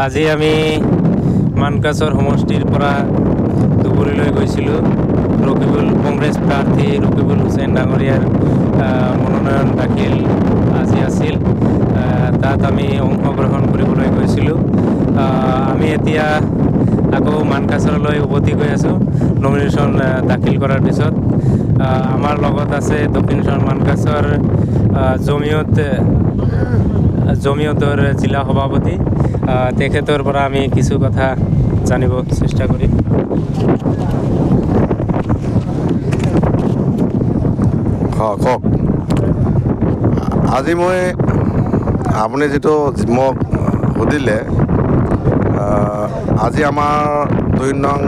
আজি আমি মানকাছৰ সমষ্টিৰ পৰা ধুবুৰীলৈ গৈছিলোঁ। কংগ্ৰেছ প্ৰাৰ্থী ৰকিবুল হুছেইন ডাঙৰীয়াৰ মনোনয়ন দাখিল আজি আছিল। তাত আমি অংশগ্ৰহণ কৰিবলৈ গৈছিলোঁ। আমি এতিয়া আকৌ মানকাছৰলৈ উভতি গৈ আছোঁ নমিনেশ্যন দাখিল কৰাৰ পিছত। আমাৰ লগত আছে দক্ষিণ মানকাছৰ জমিয়তৰ জিলা সভাপতি। তেখেতৰ পৰা আমি কিছু কথা জানিব চেষ্টা কৰিম। কওক। আজি মই আপুনি যিটো মোক সুধিলে, আজি আমাৰ 2 নং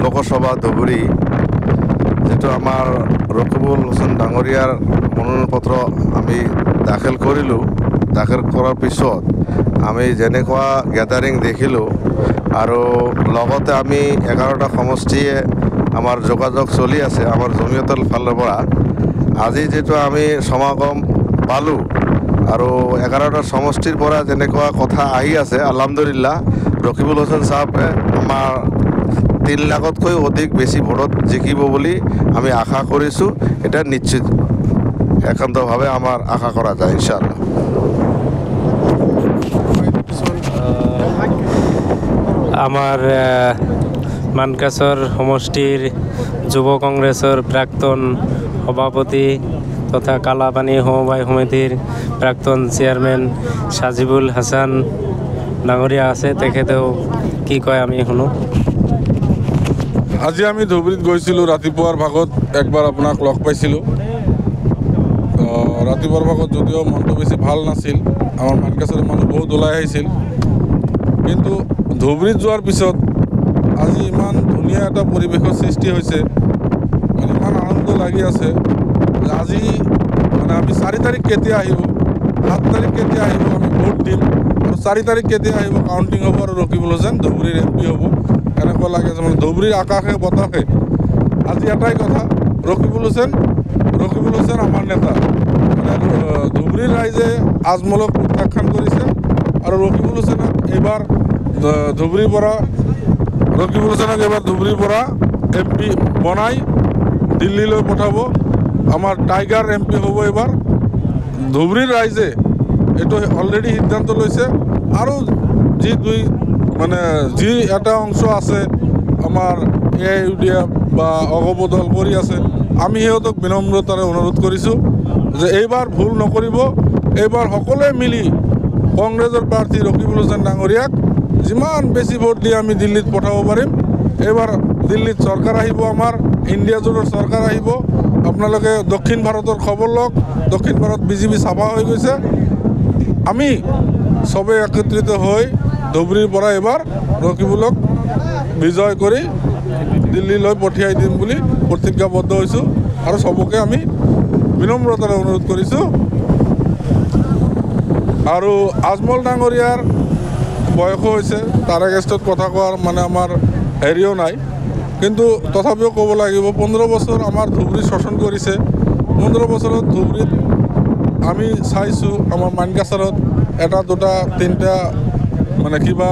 লোকসভা ধুবুৰী যিটো আমাৰ ৰকিবুল হুছেইন ডাঙৰীয়াৰ মনোনয়ন পত্ৰ আমি দাখিল কৰিলোঁ। দাখিল কৰাৰ পিছত আমি যেনেকুৱা গেডাৰিং দেখিলোঁ আৰু লগতে আমি 11টা সমষ্টিয়ে আমাৰ যোগাযোগ চলি আছে আমাৰ জমিয়তৰ ফালৰ পৰা। আজি যিটো আমি সমাগম পালোঁ আৰু 11টা সমষ্টিৰ পৰা যেনেকুৱা কথা আহি আছে, আলহামদুলিল্লাহ ৰকিবুল হুছেইন চাহাবে আমাৰ 3 লাখতকৈ অধিক বেছি ভোটত জিকিব বুলি আমি আশা কৰিছোঁ। এটা নিশ্চিত একান্তভাৱে আমাৰ আশা কৰা যায় ইনশাআল্লাহ। আমাৰ মানকাছৰ সমষ্টিৰ যুৱ কংগ্ৰেছৰ প্ৰাক্তন সভাপতি তথা কালাপানী সমবায় সমিতিৰ প্ৰাক্তন চেয়াৰমেন সাজিবুল হাছান ডাঙৰীয়া আছে। তেখেতেও কি কয় আমি শুনো। আজি আমি ধুবুৰীত গৈছিলোঁ। ৰাতিপুৱাৰ ভাগত একবাৰ আপোনাক লগ পাইছিলোঁ। ৰাতিপুৱাৰ ভাগত যদিও মনটো বেছি ভাল নাছিল, আমাৰ মানকাছৰ মানুহ বহুত ওলাই আহিছিল, কিন্তু ধুবুৰীত যোৱাৰ পিছত আজি ইমান ধুনীয়া এটা পৰিৱেশৰ সৃষ্টি হৈছে, মানে ইমান আনন্দ লাগি আছে যে আজি মানে আমি 4 তাৰিখ কেতিয়া আহিব, 7 তাৰিখ কেতিয়া আহিব আমি ভোট দিম, আৰু 4 তাৰিখ কেতিয়া আহিব কাউণ্টিং হ'ব আৰু ৰকিবুল হুছেইন ধুবুৰীৰ MP হ'ব। এনেকুৱা লাগে যে মানে ধুবুৰীৰ আকাশে বতাহে আজি এটাই কথা, ৰকিবুল হুছেইন আমাৰ নেতা। মানে ধুবুৰীৰ ৰাইজে আজমলক প্ৰত্যাখ্যান কৰিছে আৰু ৰকিবুল হুছেইনক এইবাৰ ধুবুৰীৰ পৰা MP বনাই দিল্লীলৈ পঠাব। আমাৰ টাইগাৰ MP হ'ব এইবাৰ। ধুবুৰীৰ ৰাইজে এইটো অলৰেডি সিদ্ধান্ত লৈছে, আৰু যি এটা অংশ আছে আমাৰ AIUDF বা অগবদল কৰি আছে, আমি সিহঁতক বিনম্ৰতাৰে অনুৰোধ কৰিছোঁ যে এইবাৰ ভুল নকৰিব। এইবাৰ সকলোৱে মিলি কংগ্ৰেছৰ প্ৰাৰ্থী ৰকিবুল হুছেইন ডাঙৰীয়াক যিমান বেছি ভোট দি আমি দিল্লীত পঠাব পাৰিম। এইবাৰ দিল্লীত চৰকাৰ আহিব, আমাৰ ইণ্ডিয়াজোৰৰ চৰকাৰ আহিব। আপোনালোকে দক্ষিণ ভাৰতৰ খবৰ লওক, দক্ষিণ ভাৰত BJP চাফা হৈ গৈছে। আমি চবেই একত্ৰিত হৈ ধুবুৰীৰ পৰা এইবাৰ ৰকিবুলক বিজয় কৰি দিল্লীলৈ পঠিয়াই দিম বুলি প্ৰতিজ্ঞাবদ্ধ হৈছোঁ, আৰু চবকে আমি বিনম্ৰতাৰে অনুৰোধ কৰিছোঁ। আৰু আজমল ডাঙৰীয়াৰ বয়সো হৈছে, তাৰ এগেইনষ্টত কথা কোৱাৰ মানে আমাৰ হেৰিও নাই, কিন্তু তথাপিও ক'ব লাগিব 15 বছৰ আমাৰ ধুবুৰী শাসন কৰিছে। 15 বছৰত ধুবুৰীত আমি চাইছোঁ আমাৰ মানকাছাৰত 1, 2, 3টা মানে কিবা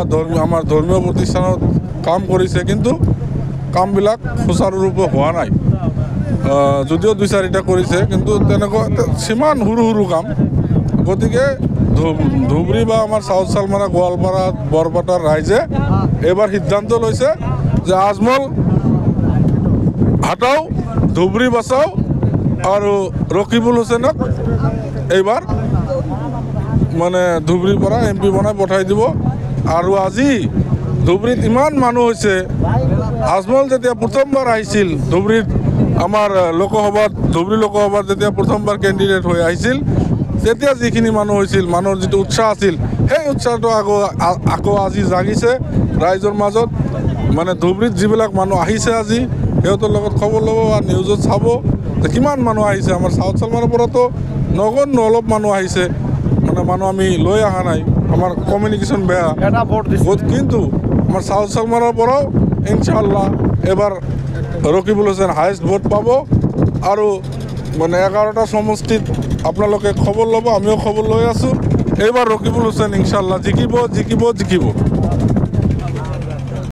আমাৰ ধৰ্মীয় প্ৰতিষ্ঠানত কাম কৰিছে, কিন্তু কামবিলাক সুচাৰুৰূপে হোৱা নাই। যদিও 2-4টা কৰিছে, কিন্তু তেনেকুৱা সিমান সৰু কাম। গতিকে ধুবুৰী বা আমাৰ চাউথ চালমাৰা, গোৱালপাৰা, বৰপেটাৰ ৰাইজে এইবাৰ সিদ্ধান্ত লৈছে যে আজমল হটাও, ধুবুৰী বাঁচাও, আৰু ৰকিবুল হুছেইনক এইবাৰ মানে ধুবুৰীৰ পৰা MP বনাই পঠাই দিব। আৰু আজি ধুবুৰীত ইমান মানুহ হৈছে, আজমল যেতিয়া প্ৰথমবাৰ আহিছিল ধুবুৰীত, আমাৰ ধুবুৰী লোকসভাত যেতিয়া প্ৰথমবাৰ কেণ্ডিডেট হৈ আহিছিল, তেতিয়া যিখিনি মানুহ হৈছিল, মানুহৰ যিটো উৎসাহ আছিল, সেই উৎসাহটো আকৌ আজি জাগিছে ৰাইজৰ মাজত। মানে ধুবুৰীত যিবিলাক মানুহ আহিছে আজি, সিহঁতৰ লগত খবৰ ল'ব বা নিউজত চাব যে কিমান মানুহ আহিছে। আমাৰ চাউথ চালমাৰৰ পৰাতো নগণ্য অলপ মানুহ আহিছে, মানে মানুহ আমি লৈ অহা নাই, আমাৰ কমিউনিকেশ্যন বেয়া। কিন্তু আমাৰ চাউথ চালমাৰৰ পৰাও ইনশাআল্লাহ এবাৰ ৰকিবুল হুছেইন হায়েষ্ট ভোট পাব। আৰু মানে 11টা সমষ্টিত আপোনালোকে খবৰ ল'ব, আমিও খবৰ লৈ আছোঁ। এইবাৰ ৰকিবুল হুছেইন ইনশাল্লাহ জিকিব জিকিব জিকিব